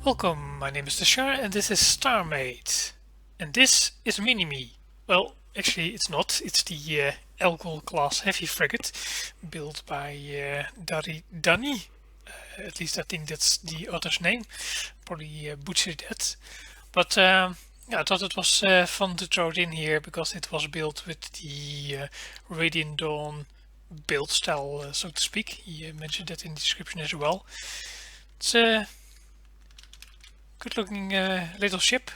Welcome, my name is Tashar and this is StarMade. And this is Mini-Me. Well, actually it's not, it's the Algol class heavy frigate built by Dani. At least I think that's the author's name. Probably butchered that. But yeah, I thought it was fun to throw it in here because it was built with the Radiant Dawn build style, so to speak. He mentioned that in the description as well. It's a good looking little ship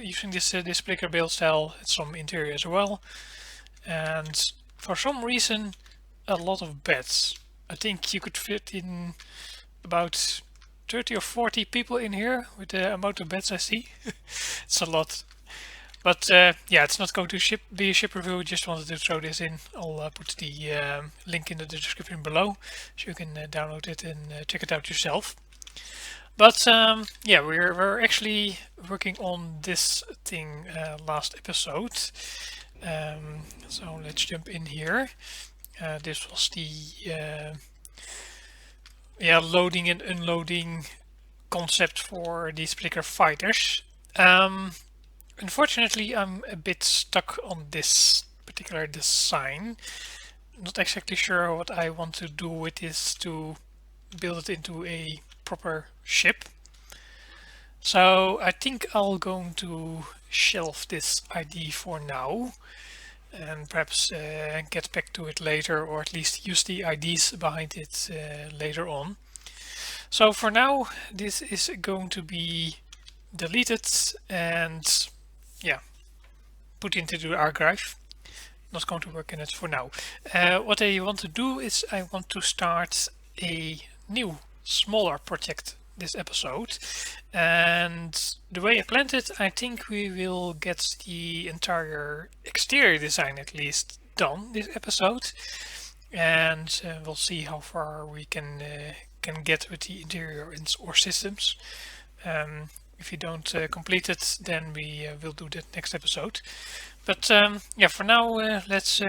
using this Blicker build style. It's some interior as well, and for some reason a lot of beds. I think you could fit in about 30 or 40 people in here with the amount of beds I see. It's a lot. But yeah, it's not going to be a ship review. Just wanted to throw this in. I'll put the link in the description below so you can download it and check it out yourself. But yeah, we're actually working on this thing last episode. So let's jump in here. This was the yeah, loading and unloading concept for these particular fighters. Unfortunately, I'm a bit stuck on this particular design. Not exactly sure what I want to do with this to build it into a proper ship. So I think I'll going to shelve this idea for now and perhaps get back to it later, or at least use the ideas behind it later on. So for now this is going to be deleted and yeah, put into the archive. Not going to work in it for now. What I want to do is I want to start a new smaller project this episode, and the way I planned it, I think we will get the entire exterior design at least done this episode, and we'll see how far we can get with the interior or systems. If you don't complete it, then we will do that next episode. But yeah, for now let's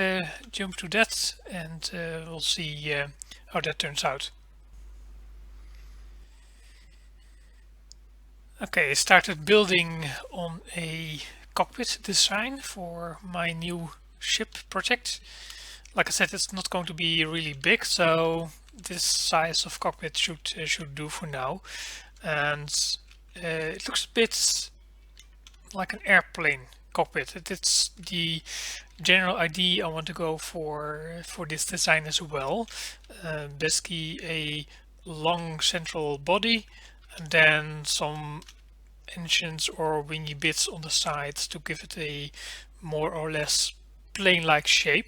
jump to that and we'll see how that turns out. Okay, I started building on a cockpit design for my new ship project. Like I said, it's not going to be really big, so this size of cockpit should do for now. And it looks a bit like an airplane cockpit. It's the general idea I want to go for this design as well. Basically a long central body and then some engines or wingy bits on the sides to give it a more or less plane-like shape.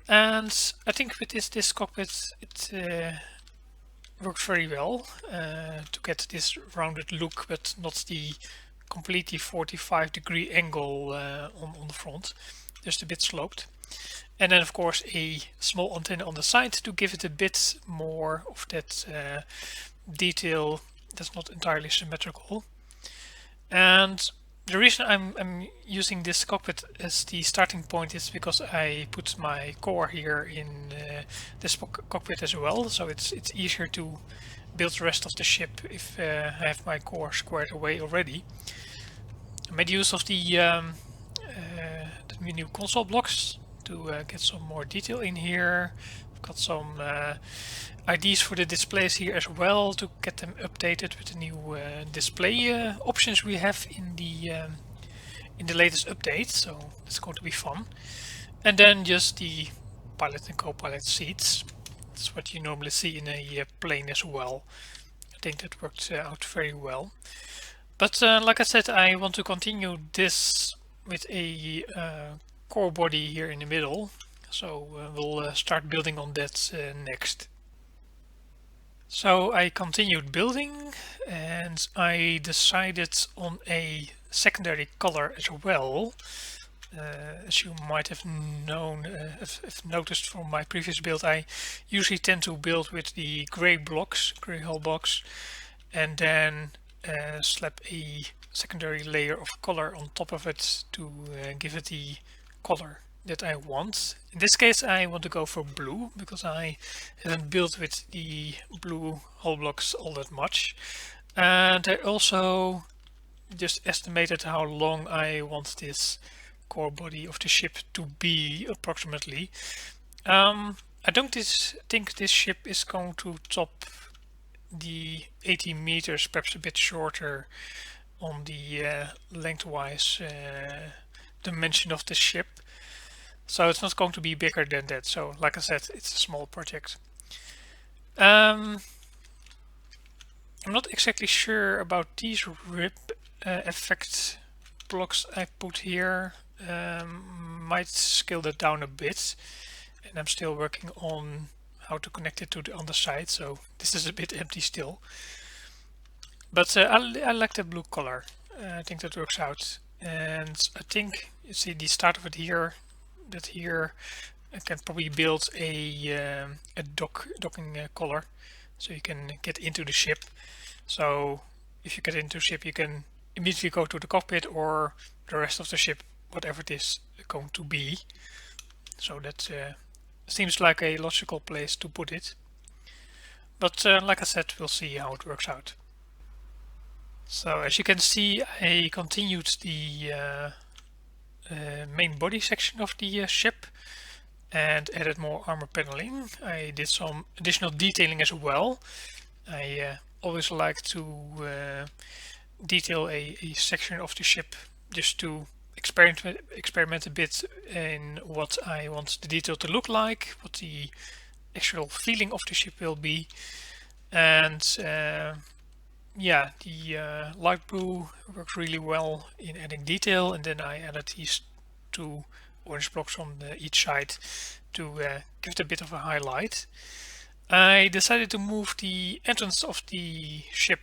And I think with this cockpit it worked very well to get this rounded look, but not the completely 45-degree angle on the front, just a bit sloped. And then of course a small antenna on the side to give it a bit more of that detail that's not entirely symmetrical. And the reason I'm using this cockpit as the starting point is because I put my core here in this cockpit as well, so it's easier to build the rest of the ship if I have my core squared away already. I made use of the new console blocks to get some more detail in here. I've got some IDs for the displays here as well to get them updated with the new display options we have in the latest update, so it's going to be fun. And then just the pilot and co-pilot seats. That's what you normally see in a plane as well. I think that worked out very well. But like I said, I want to continue this with a core body here in the middle, so we'll start building on that next. So I continued building and I decided on a secondary color as well. As you might have known, have noticed from my previous build, I usually tend to build with the gray blocks, gray hull blocks, and then slap a secondary layer of color on top of it to give it the color that I want. In this case I want to go for blue because I haven't built with the blue hull blocks all that much. And I also just estimated how long I want this core body of the ship to be approximately. I don't think this ship is going to top the 80 meters, perhaps a bit shorter on the lengthwise dimension of the ship. So it's not going to be bigger than that. So like I said, it's a small project. I'm not exactly sure about these rip effect blocks I put here. Might scale that down a bit, and I'm still working on how to connect it to the underside, so this is a bit empty still. But I like the blue color. I think that works out, and I think you see the start of it here. That here I can probably build a docking collar, so you can get into the ship. So if you get into the ship, you can immediately go to the cockpit or the rest of the ship, whatever it is going to be. So that seems like a logical place to put it. But like I said, we'll see how it works out. So as you can see, I continued the main body section of the ship and added more armor paneling. I did some additional detailing as well. I always like to detail a section of the ship just to experiment a bit in what I want the detail to look like, what the actual feeling of the ship will be. And yeah, the light blue works really well in adding detail, and then I added these two orange blocks on each side to give it a bit of a highlight. I decided to move the entrance of the ship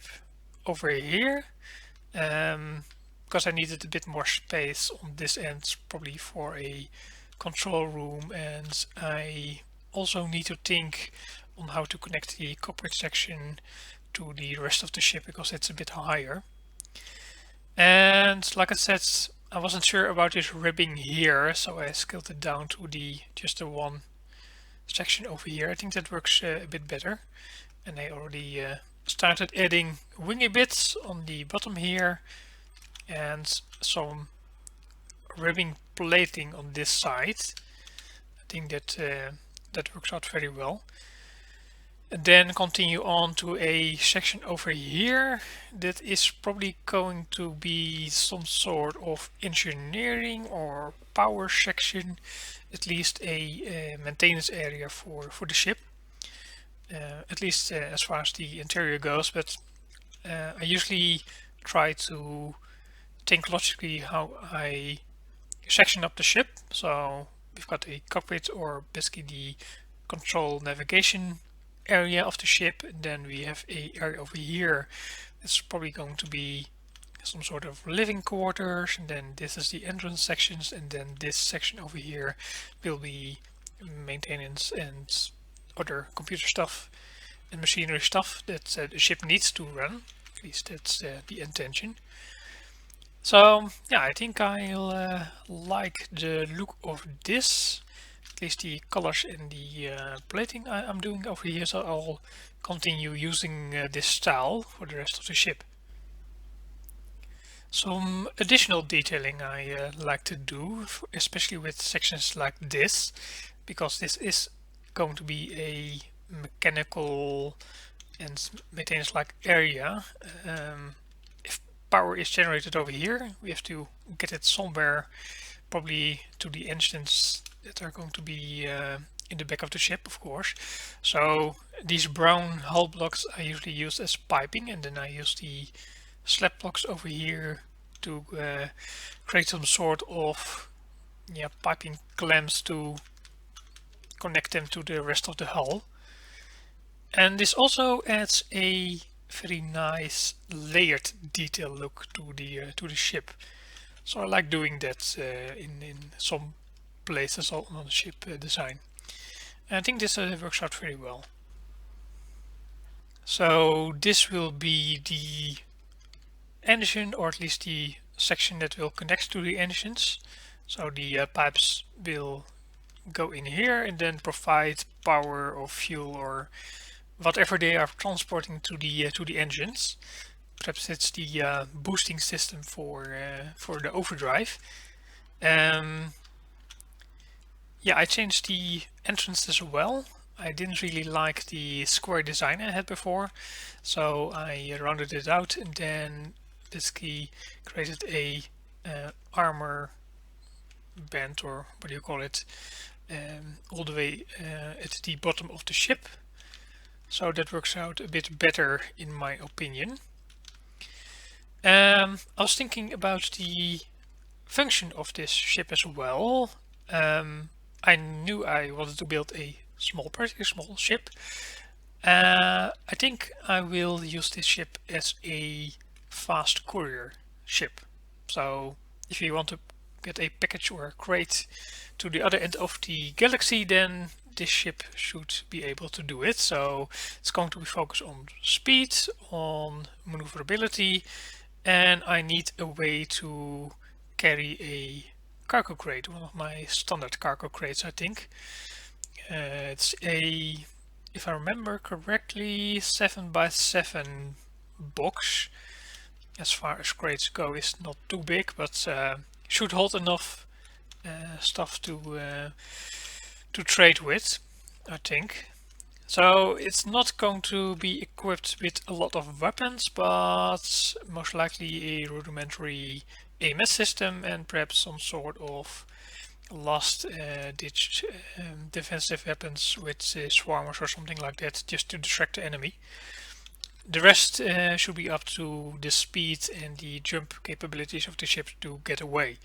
over here because I needed a bit more space on this end, probably for a control room, and I also need to think on how to connect the cockpit section to the rest of the ship because it's a bit higher. And like I said, I wasn't sure about this ribbing here, so I scaled it down to just the one section over here. I think that works a bit better, and I already started adding wingy bits on the bottom here and some ribbing plating on this side. I think that that works out very well. And then continue on to a section over here that is probably going to be some sort of engineering or power section, at least a maintenance area for the ship, at least as far as the interior goes. But I usually try to think logically how I section up the ship. So we've got a cockpit, or basically the control navigation area of the ship, and then we have a area over here that's probably going to be some sort of living quarters, and then this is the entrance sections, and then this section over here will be maintenance and other computer stuff and machinery stuff that the ship needs to run. At least that's the intention. So yeah, I think I'll like the look of this, at least the colors and the plating I'm doing over here, so I'll continue using this style for the rest of the ship. Some additional detailing I like to do, especially with sections like this, because this is going to be a mechanical and maintenance-like area. If power is generated over here, we have to get it somewhere, probably to the engines that are going to be in the back of the ship, of course. So these brown hull blocks I usually use as piping, and then I use the slab blocks over here to create some sort of piping clamps to connect them to the rest of the hull. And this also adds a very nice layered detail look to the ship. So I like doing that in some places on the ship design. And I think this works out very well. So this will be the engine, or at least the section that will connect to the engines. So the pipes will go in here and then provide power or fuel or whatever they are transporting to the engines. perhaps it's the boosting system for the overdrive. Yeah, I changed the entrance as well. I didn't really like the square design I had before, so I rounded it out and then basically created a armor band, or what do you call it, all the way at the bottom of the ship. So that works out a bit better in my opinion. I was thinking about the function of this ship as well. I knew I wanted to build a pretty small ship. I think I will use this ship as a fast courier ship. So if you want to get a package or a crate to the other end of the galaxy, then this ship should be able to do it. So it's going to be focused on speed, on maneuverability, and I need a way to carry a cargo crate, one of my standard cargo crates, I think. It's a, if I remember correctly, 7x7 box. As far as crates go, it's not too big, but should hold enough stuff to trade with, I think. So it's not going to be equipped with a lot of weapons, but most likely a rudimentary AMS system and perhaps some sort of last ditch defensive weapons with swarmers or something like that, just to distract the enemy. The rest should be up to the speed and the jump capabilities of the ship to get away.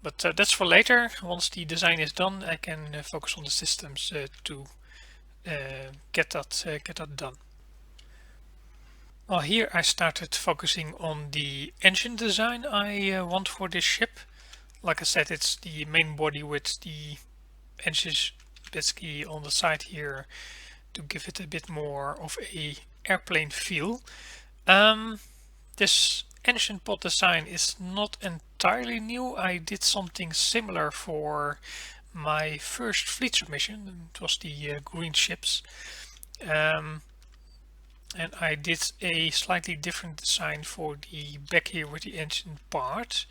But that's for later. Once the design is done, I can focus on the systems to get that done. Well, here I started focusing on the engine design I want for this ship. Like I said, it's the main body with the engines basically on the side here to give it a bit more of a airplane feel. This engine pod design is not entirely new. I did something similar for my first fleet submission. It was the green ships. And I did a slightly different design for the back here with the engine part.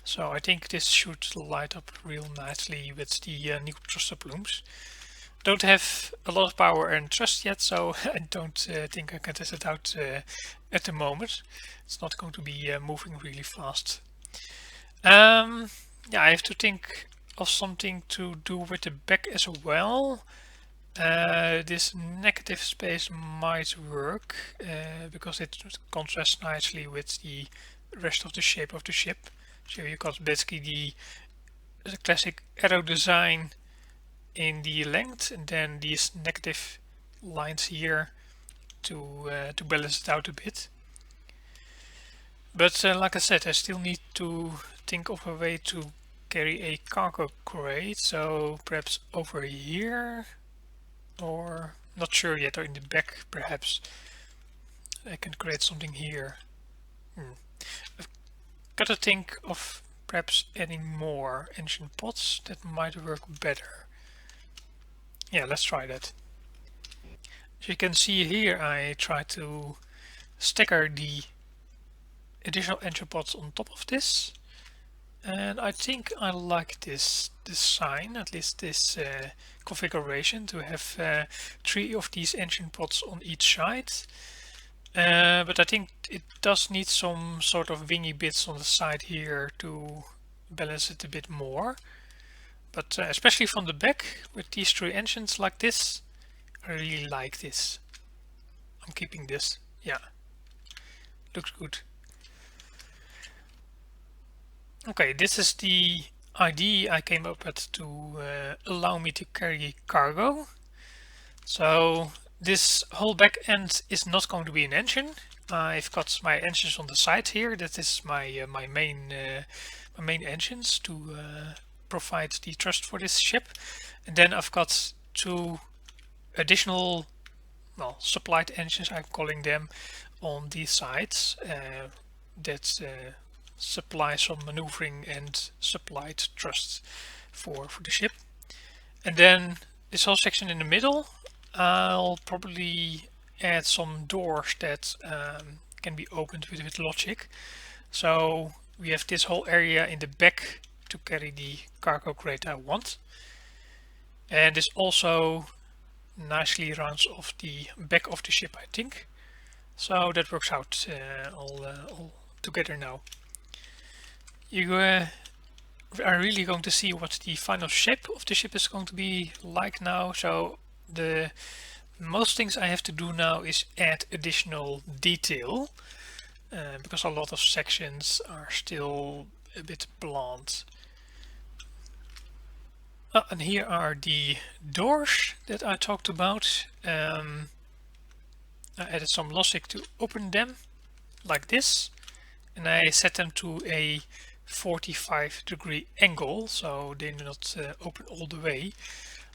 So I think this should light up real nicely with the new thruster plumes. Don't have a lot of power and thrust yet, so I don't think I can test it out at the moment. It's not going to be moving really fast. Yeah, I have to think of something to do with the back as well. This negative space might work because it contrasts nicely with the rest of the shape of the ship. So you got basically the classic arrow design in the length, and then these negative lines here to balance it out a bit. But like I said, I still need to think of a way to carry a cargo crate, so perhaps over here, or not sure yet, or in the back perhaps. I can create something here. I've got to think of perhaps adding more engine pods. That might work better. Yeah, let's try that. As you can see here, I try to stagger the additional entry pods on top of this, and I think I like this design, at least this configuration, to have 3 of these engine pods on each side. But I think it does need some sort of wingy bits on the side here to balance it a bit more. But especially from the back, with these 3 engines like this, I really like this. I'm keeping this. Yeah, looks good. Okay, this is the idea I came up with to allow me to carry cargo. So this whole back end is not going to be an engine. I've got my engines on the side here. That is my my main engines to provide the thrust for this ship. And then I've got 2 additional, well, supplied engines, I'm calling them, on these sides that supply some maneuvering and supplied thrust for the ship. And then this whole section in the middle, I'll probably add some doors that can be opened with logic. So we have this whole area in the back to carry the cargo crate I want. And this also nicely rounds off the back of the ship, I think. So that works out all together now. You are really going to see what the final shape of the ship is going to be like now. So the most things I have to do now is add additional detail because a lot of sections are still a bit bland. And here are the doors that I talked about. I added some logic to open them like this, and I set them to a 45-degree angle so they do not open all the way,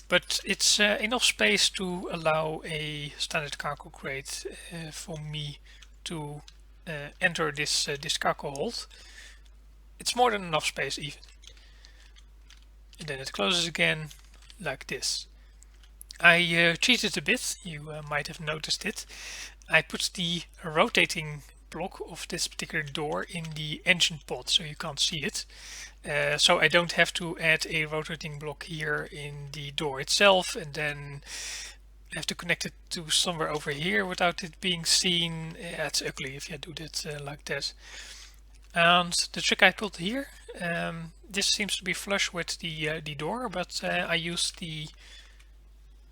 but it's enough space to allow a standard cargo crate for me to enter this cargo hold. It's more than enough space even. And then it closes again like this. I cheated a bit, you might have noticed it. I put the rotating block of this particular door in the engine pod so you can't see it. So I don't have to add a rotating block here in the door itself and then have to connect it to somewhere over here without it being seen. It's ugly if you do that like that. And the trick I pulled here, this seems to be flush with the door, but I used the,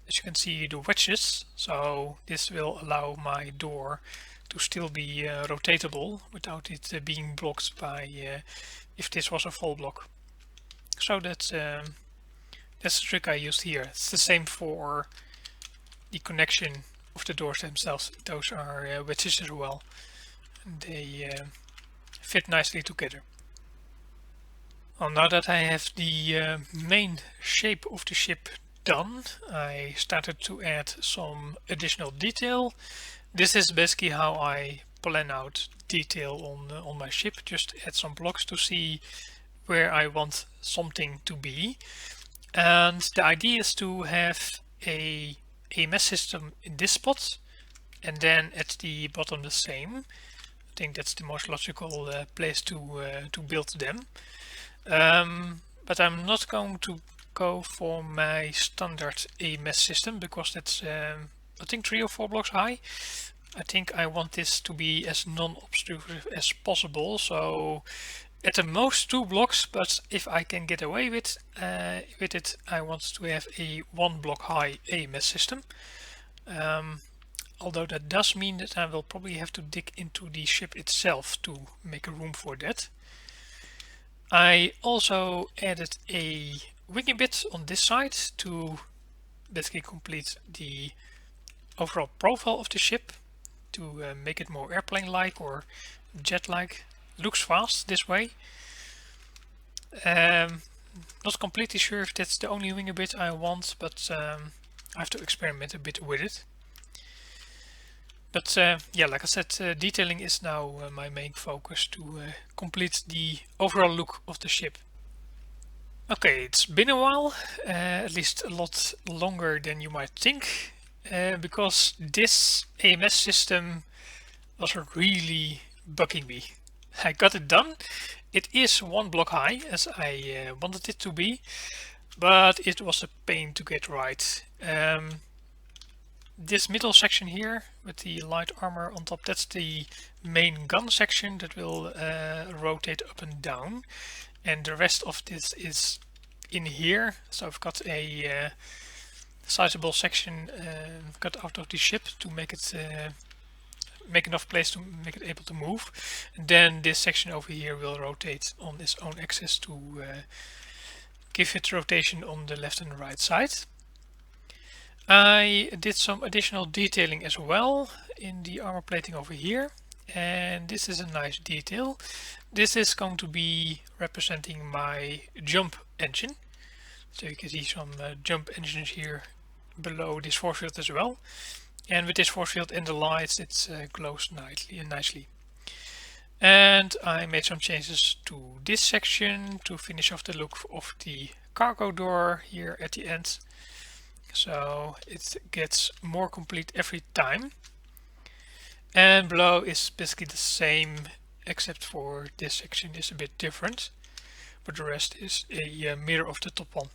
as you can see, the wedges, so this will allow my door to still be rotatable without it being blocked by if this was a full block. So that's the trick I used here. It's the same for the connection of the doors themselves. Those are wedges as well. They fit nicely together. Well, now that I have the main shape of the ship done, I started to add some additional detail. This is basically how I plan out detail on my ship. Just add some blocks to see where I want something to be. And the idea is to have a AMS system in this spot and then at the bottom the same. I think that's the most logical place to build them. But I'm not going to go for my standard AMS system because that's I think 3 or 4 blocks high. I think I want this to be as non-obstructive as possible, so at the most 2 blocks, but if I can get away with it, I want to have a 1 block high AMS system. Although that does mean that I will probably have to dig into the ship itself to make a room for that. I also added a winging bit on this side to basically complete the overall profile of the ship, to make it more airplane-like or jet-like. Looks fast this way. Not completely sure if that's the only winging bit I want, but I have to experiment a bit with it. But yeah, like I said, detailing is now my main focus to complete the overall look of the ship. Okay, it's been a while, at least a lot longer than you might think, because this AMS system was really bugging me. I got it done. It is 1 block high as I wanted it to be, but it was a pain to get right. This middle section here with the light armor on top, that's the main gun section that will rotate up and down, and the rest of this is in here. So I've got a sizable section cut out of the ship to make it make enough place to make it able to move, and then this section over here will rotate on its own axis to give it rotation on the left and right side. I did some additional detailing as well in the armor plating over here, and this is a nice detail. This is going to be representing my jump engine, so you can see some jump engines here below this force field as well, and with this force field and the lights it glows nicely. And I made some changes to this section to finish off the look of the cargo door here at the end, so it gets more complete every time. And below is basically the same, except for this section is a bit different, but the rest is a mirror of the top one.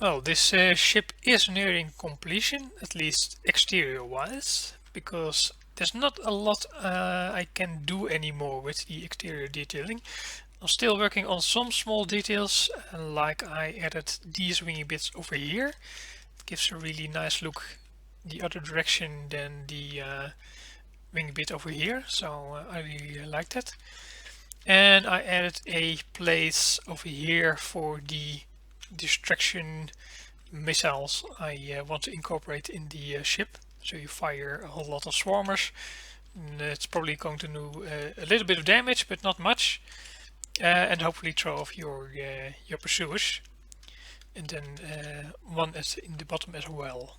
Well, this ship is nearing completion, at least exterior wise, because there's not a lot I can do anymore with the exterior detailing. I'm still working on some small details, like I added these wingy bits over here. It gives a really nice look the other direction than the wing bit over here, so I really like that. And I added a place over here for the distraction missiles I want to incorporate in the ship. So you fire a whole lot of swarmers. It's probably going to do a little bit of damage, but not much, and hopefully throw off your pursuers. And then one is in the bottom as well.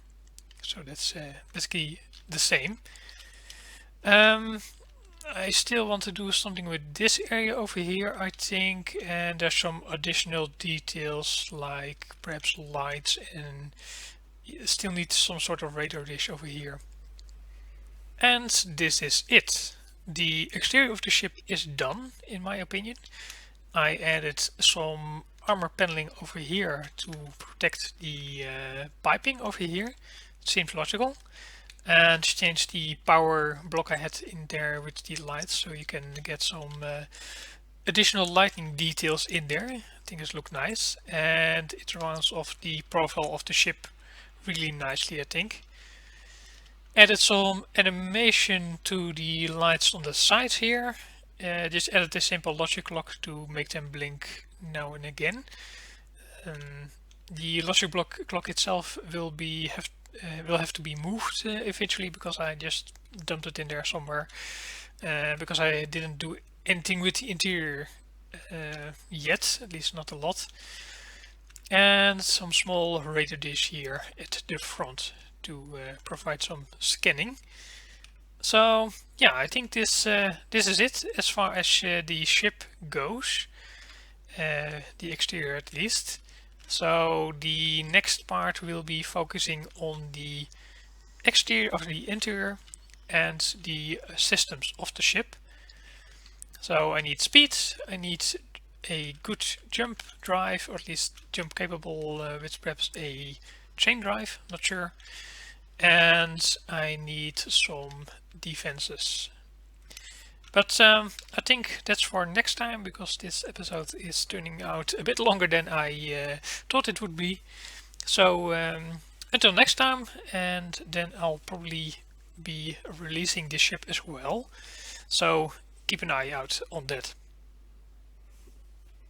So that's basically the same. I still want to do something with this area over here, I think, and there's some additional details like perhaps lights, and still need some sort of radar dish over here. And this is it. The exterior of the ship is done, in my opinion. I added some armor paneling over here to protect the piping over here. It seems logical. And change the power block I had in there with the lights, so you can get some additional lighting details in there. I think it looks nice, and it rounds off the profile of the ship really nicely, I think. Added some animation to the lights on the sides here. Just added a simple logic clock to make them blink now and again. The logic clock itself will have to be moved eventually, because I just dumped it in there somewhere, because I didn't do anything with the interior yet, at least not a lot. And some small radar dish here at the front to provide some scanning. So yeah, I think this is it as far as the ship goes, the exterior at least. So the next part will be focusing on the exterior of the interior and the systems of the ship. So I need speed, I need a good jump drive, or at least jump capable with perhaps a chain drive, not sure. And I need some defenses. But I think that's for next time, because this episode is turning out a bit longer than I thought it would be. So until next time, and then I'll probably be releasing this ship as well. So keep an eye out on that.